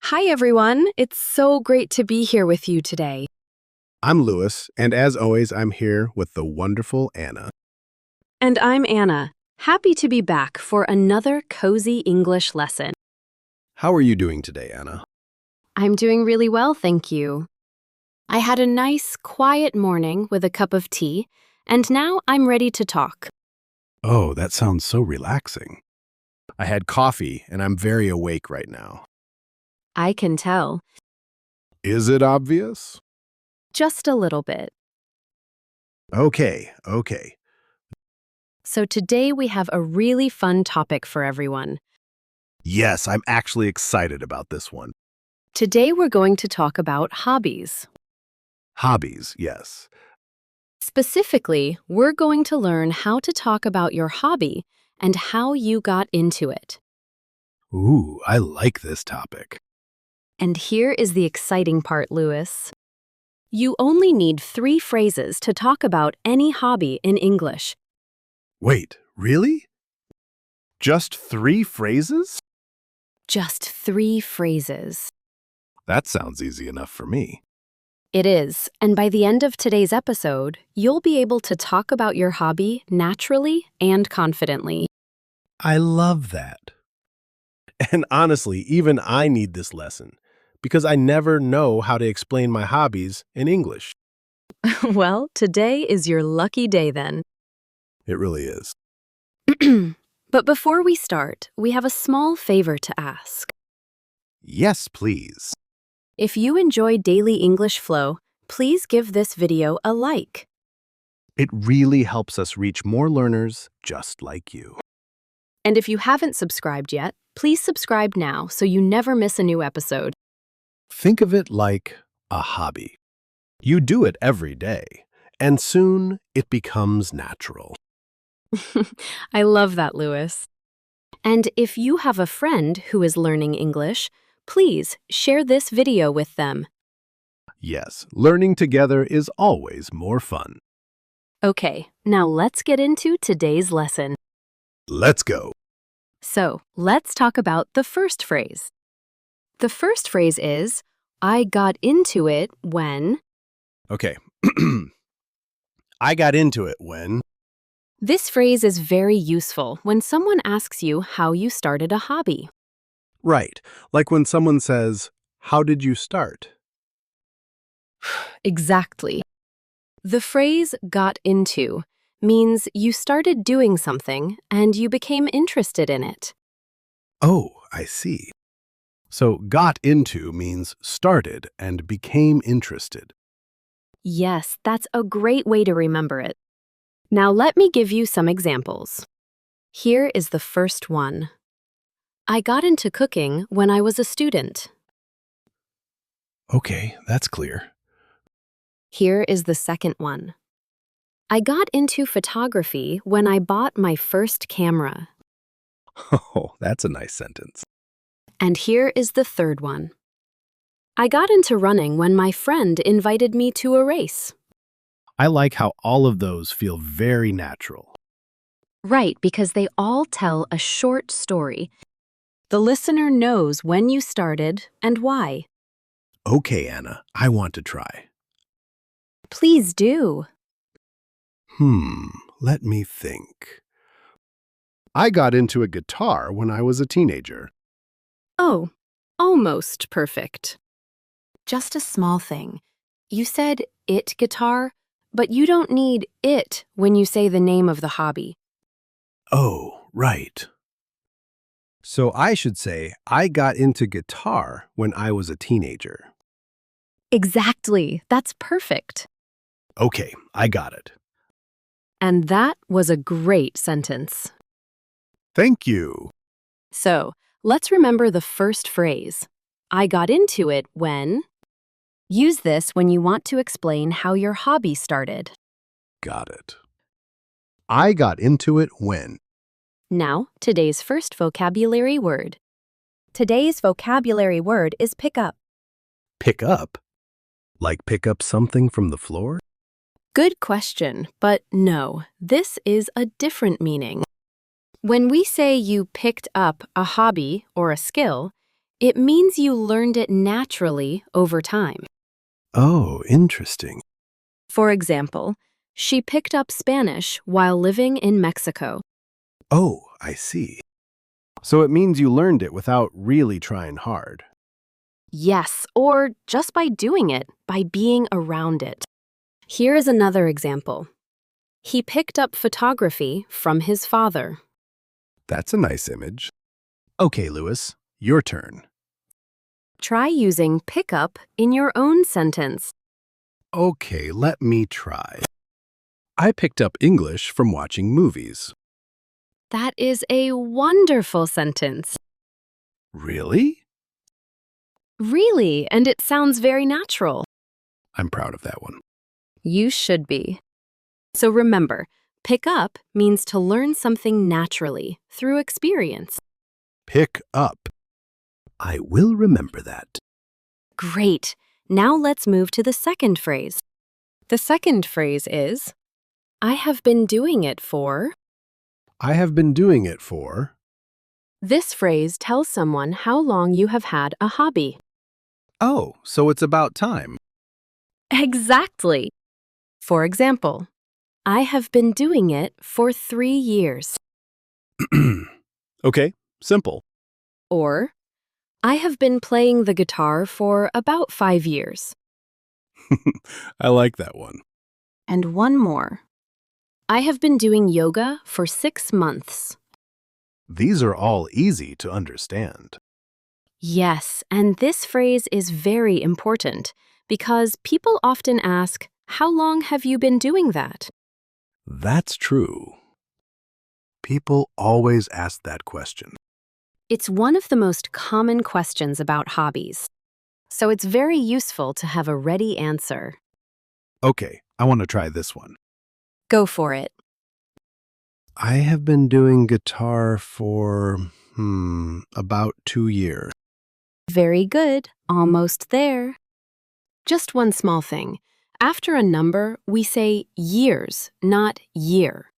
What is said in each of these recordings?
Hi, everyone. It's so great to be here with you today. I'm Lewis, and as always, I'm here with the wonderful Anna. And I'm Anna. Happy to be back for another cozy English lesson. How are you doing today, Anna? I'm doing really well, thank you. I had a nice, quiet morning with a cup of tea, and now I'm ready to talk. Oh, that sounds so relaxing. I had coffee, and I'm very awake right now. I can tell. Is it obvious? Just a little bit. Okay. So today we have a really fun topic for everyone. Yes, I'm actually excited about this one. Today we're going to talk about hobbies. Hobbies, yes. Specifically, we're going to learn how to talk about your hobby and how you got into it. Ooh, I like this topic. And here is the exciting part, Lewis. You only need 3 phrases to talk about any hobby in English. Wait, really? Just 3 phrases? Just 3 phrases. That sounds easy enough for me. It is, and by the end of today's episode, you'll be able to talk about your hobby naturally and confidently. I love that. And honestly, even I need this lesson because I never know how to explain my hobbies in English. Well, today is your lucky day then. It really is. But before we start, we have a small favor to ask. Yes, please. If you enjoy Daily English Flow, please give this video a like. It really helps us reach more learners just like you. And if you haven't subscribed yet, please subscribe now so you never miss a new episode. Think of it like a hobby. You do it every day, and soon it becomes natural. I love that, Lewis. And if you have a friend who is learning English, please share this video with them. Yes, learning together is always more fun. Okay, now let's get into today's lesson. Let's go. So, let's talk about the first phrase. The first phrase is, I got into it when... Okay. I got into it when... This phrase is very useful when someone asks you how you started a hobby. Right, like when someone says, "How did you start?" Exactly. The phrase got into means you started doing something and you became interested in it. Oh, I see. So got into means started and became interested. Yes, that's a great way to remember it. Now let me give you some examples. Here is the first one. I got into cooking when I was a student. Okay, that's clear. Here is the second one. I got into photography when I bought my first camera. Oh, that's a nice sentence. And here is the third one. I got into running when my friend invited me to a race. I like how all of those feel very natural. Right, because they all tell a short story. The listener knows when you started and why. Okay, Anna, I want to try. Please do. Let me think. I got into a guitar when I was a teenager. Oh, almost perfect. Just a small thing. You said it guitar, but you don't need it when you say the name of the hobby. Oh, right. So I should say, I got into guitar when I was a teenager. Exactly. That's perfect. Okay, I got it. And that was a great sentence. Thank you. So, let's remember the first phrase. I got into it when... Use this when you want to explain how your hobby started. Got it. I got into it when. Now, today's first vocabulary word. Today's vocabulary word is pick up. Pick up? Like pick up something from the floor? Good question, but no, this is a different meaning. When we say you picked up a hobby or a skill, It means you learned it naturally over time. Oh, interesting. For example, she picked up Spanish while living in Mexico. Oh, I see. So it means you learned it without really trying hard. Yes, or just by doing it, by being around it. Here is another example. He picked up photography from his father. That's a nice image. Okay, Lewis, your turn. Try using pick up in your own sentence. Okay, let me try. I picked up English from watching movies. That is a wonderful sentence. Really? Really, and it sounds very natural. I'm proud of that one. You should be. So remember, pick up means to learn something naturally through experience. Pick up. I will remember that. Great. Now let's move to the second phrase. The second phrase is, I have been doing it for. I have been doing it for. This phrase tells someone how long you have had a hobby. Oh, so it's about time. Exactly. For example, I have been doing it for 3 years. Okay, simple. Or, I have been playing the guitar for about 5 years. I like that one. And one more. I have been doing yoga for 6 months. These are all easy to understand. Yes, and this phrase is very important because people often ask, how long have you been doing that? That's true. People always ask that question. It's one of the most common questions about hobbies, so it's very useful to have a ready answer. Okay, I want to try this one. Go for it. I have been doing guitar for, about 2 years. Very good, almost there. Just one small thing. After a number, we say years, not year.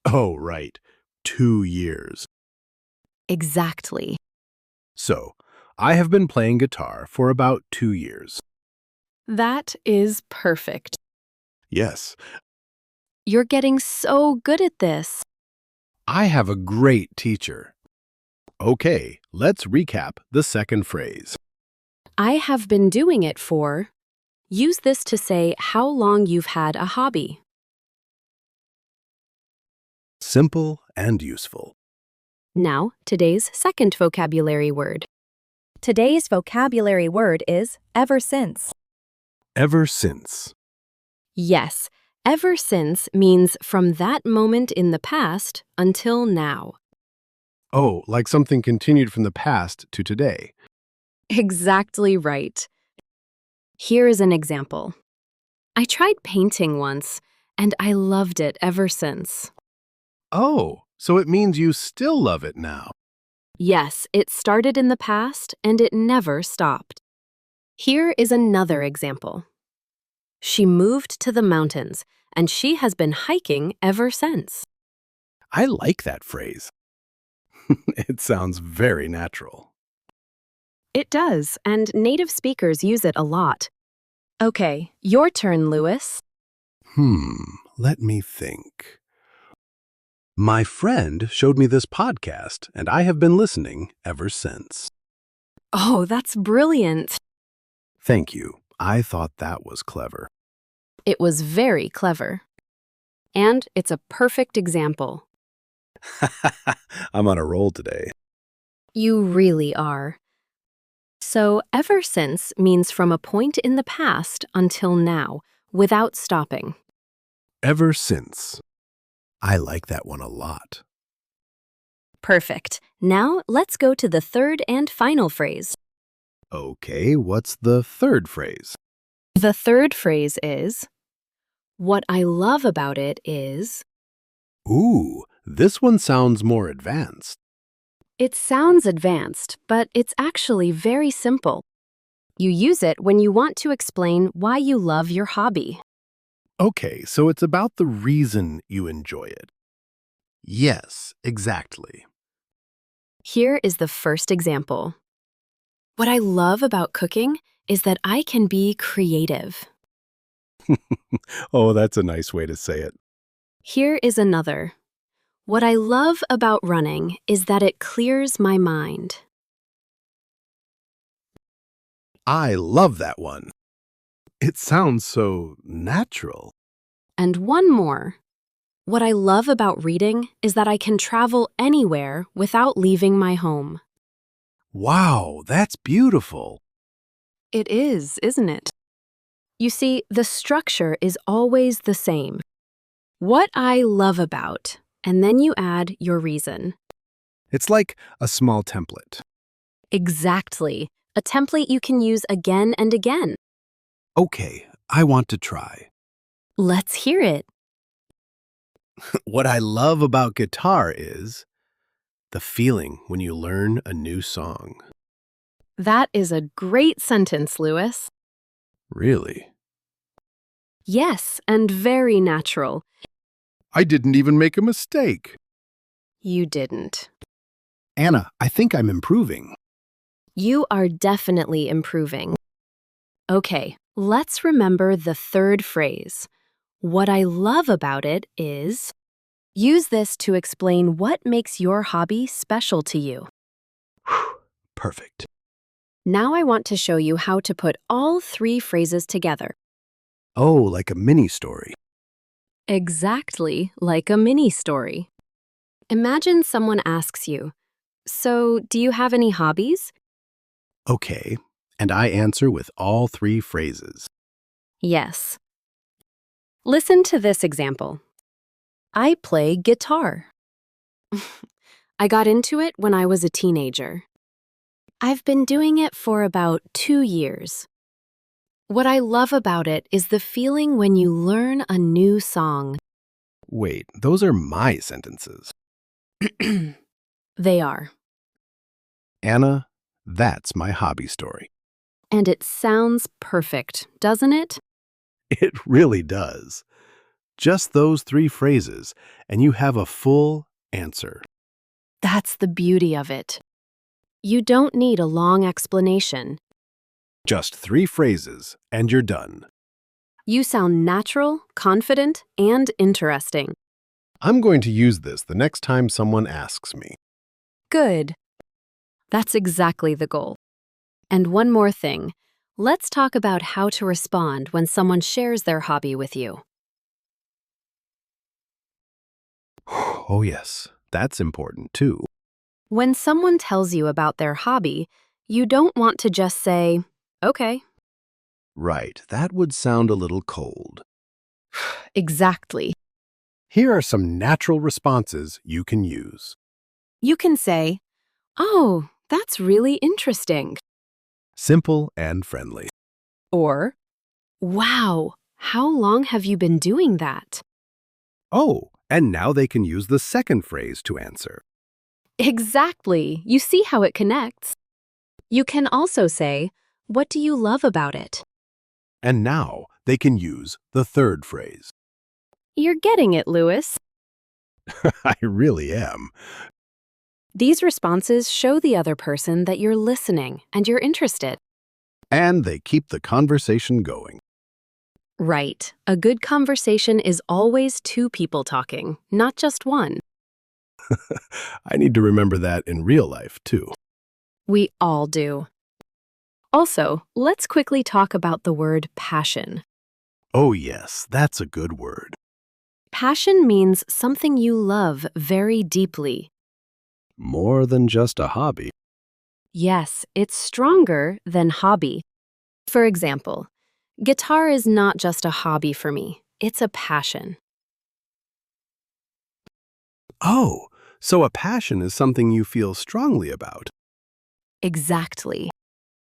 Oh, right. 2 years. Exactly. So, I have been playing guitar for about 2 years. That is perfect. Yes, You're getting so good at this. I have a great teacher. Okay, let's recap the second phrase. I have been doing it for. Use this to say how long you've had a hobby. Simple and useful. Now, today's second vocabulary word. Today's vocabulary word is ever since. Ever since. Yes, ever since means from that moment in the past until now. Oh, like something continued from the past to today. Exactly right. Here is an example. I tried painting once, and I loved it ever since. Oh, so it means you still love it now. Yes, it started in the past and it never stopped. Here is another example. She moved to the mountains and she has been hiking ever since. I like that phrase. It sounds very natural. It does, and native speakers use it a lot. Okay, your turn, Lewis. Let me think. My friend showed me this podcast, and I have been listening ever since. Oh, that's brilliant. Thank you. I thought that was clever. It was very clever. And it's a perfect example. I'm on a roll today. You really are. So, ever since means from a point in the past until now, without stopping. Ever since. I like that one a lot. Perfect. Now, let's go to the third and final phrase. Okay, what's the third phrase? The third phrase is, what I love about it is. Ooh, this one sounds more advanced. It sounds advanced, but it's actually very simple. You use it when you want to explain why you love your hobby. Okay, so it's about the reason you enjoy it. Yes, exactly. Here is the first example. What I love about cooking is that I can be creative. Oh, that's a nice way to say it. Here is another. What I love about running is that it clears my mind. I love that one. It sounds so natural. And one more. What I love about reading is that I can travel anywhere without leaving my home. Wow, that's beautiful. It is, isn't it? You see, the structure is always the same. What I love about, and then you add your reason. It's like a small template. Exactly. A template you can use again and again. Okay, I want to try. Let's hear it. What I love about guitar is the feeling when you learn a new song. That is a great sentence, Lewis. Really? Yes, and very natural. I didn't even make a mistake. You didn't. Anna, I think I'm improving. You are definitely improving. Okay, let's remember the third phrase. What I love about it is... Use this to explain what makes your hobby special to you. Perfect. Now I want to show you how to put all three phrases together. Oh, like a mini story. Exactly like a mini story. Imagine someone asks you, "So, do you have any hobbies?" Okay, and I answer with all three phrases. Yes. Listen to this example. I play guitar. I got into it when I was a teenager. I've been doing it for about 2 years. What I love about it is the feeling when you learn a new song. Wait, those are my sentences. They are. Anna, that's my hobby story. And it sounds perfect, doesn't it? It really does. Just those three phrases, and you have a full answer. That's the beauty of it. You don't need a long explanation. Just three phrases, and you're done. You sound natural, confident, and interesting. I'm going to use this the next time someone asks me. Good. That's exactly the goal. And one more thing. Let's talk about how to respond when someone shares their hobby with you. Oh, yes, that's important too. When someone tells you about their hobby, you don't want to just say, "Okay." Right, that would sound a little cold. Exactly. Here are some natural responses you can use. You can say, "Oh, that's really interesting." Simple and friendly. Or, "Wow, how long have you been doing that?" Oh, and now they can use the second phrase to answer. Exactly. You see how it connects. You can also say, "What do you love about it?" And now they can use the third phrase. You're getting it, Lewis. I really am. These responses show the other person that you're listening and you're interested. And they keep the conversation going. Right. A good conversation is always two people talking, not just one. I need to remember that in real life, too. We all do. Also, let's quickly talk about the word passion. Oh, yes, that's a good word. Passion means something you love very deeply. More than just a hobby. Yes, it's stronger than hobby. For example, guitar is not just a hobby for me, it's a passion. Oh, so a passion is something you feel strongly about. Exactly.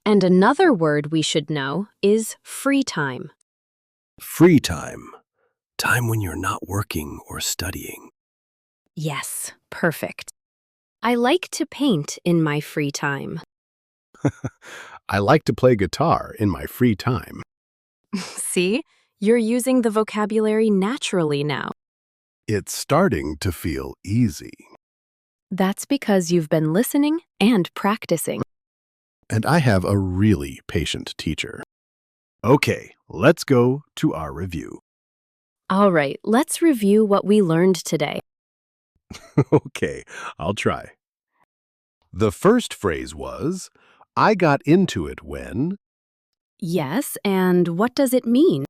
And another word we should know is free time. Free time. Time when you're not working or studying. Yes, perfect. I like to paint in my free time. I like to play guitar in my free time. See, you're using the vocabulary naturally now. It's starting to feel easy. That's because you've been listening and practicing. And I have a really patient teacher. Okay, let's go to our review. All right, let's review what we learned today. Okay, I'll try. The first phrase was, I got into it when. Yes, and what does it mean?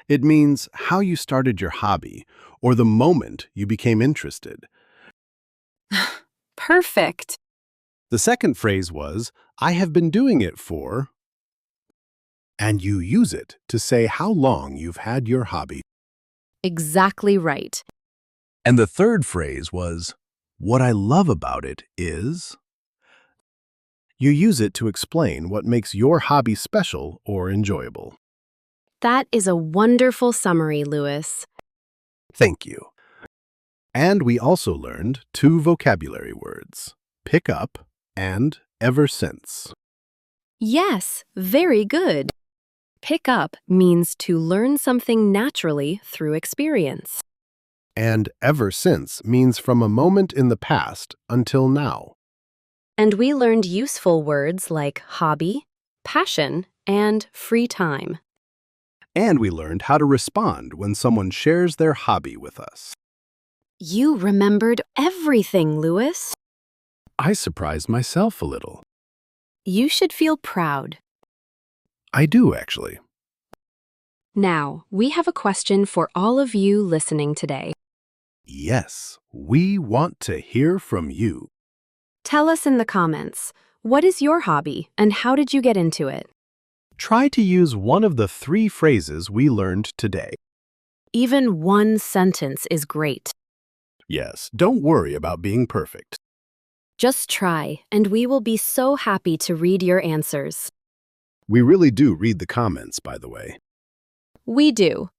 It means how you started your hobby or the moment you became interested. Perfect. The second phrase was, I have been doing it for, and you use it to say how long you've had your hobby. Exactly right. And the third phrase was, what I love about it is. You use it to explain what makes your hobby special or enjoyable. That is a wonderful summary, Lewis. Thank you. And we also learned 2 vocabulary words, pick up and ever since. Yes, very good. Pick up means to learn something naturally through experience. And ever since means from a moment in the past until now. And we learned useful words like hobby, passion, and free time. And we learned how to respond when someone shares their hobby with us. You remembered everything, Lewis. I surprised myself a little. You should feel proud. I do, actually. Now, we have a question for all of you listening today. Yes, we want to hear from you. Tell us in the comments, what is your hobby and how did you get into it? Try to use one of the 3 phrases we learned today. Even one sentence is great. Yes, don't worry about being perfect. Just try, and we will be so happy to read your answers. We really do read the comments, by the way. We do.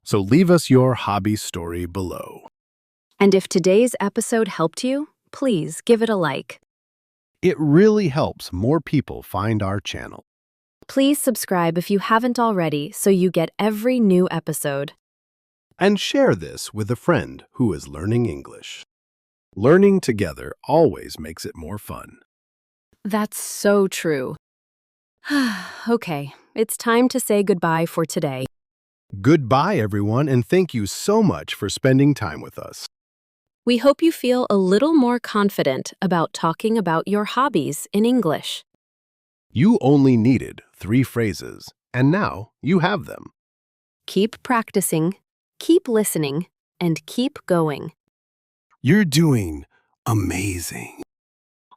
So leave us your hobby story below. And if today's episode helped you, please give it a like. It really helps more people find our channel. Please subscribe if you haven't already so you get every new episode. And share this with a friend who is learning English. Learning together always makes it more fun. That's so true. Okay, it's time to say goodbye for today. Goodbye, everyone, and thank you so much for spending time with us. We hope you feel a little more confident about talking about your hobbies in English. You only needed 3 phrases, and now you have them. Keep practicing, keep listening, and keep going. You're doing amazing.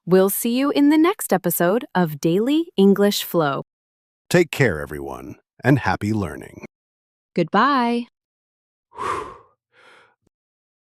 We'll see you in the next episode of Daily English Flow. Take care, everyone, and happy learning. Goodbye.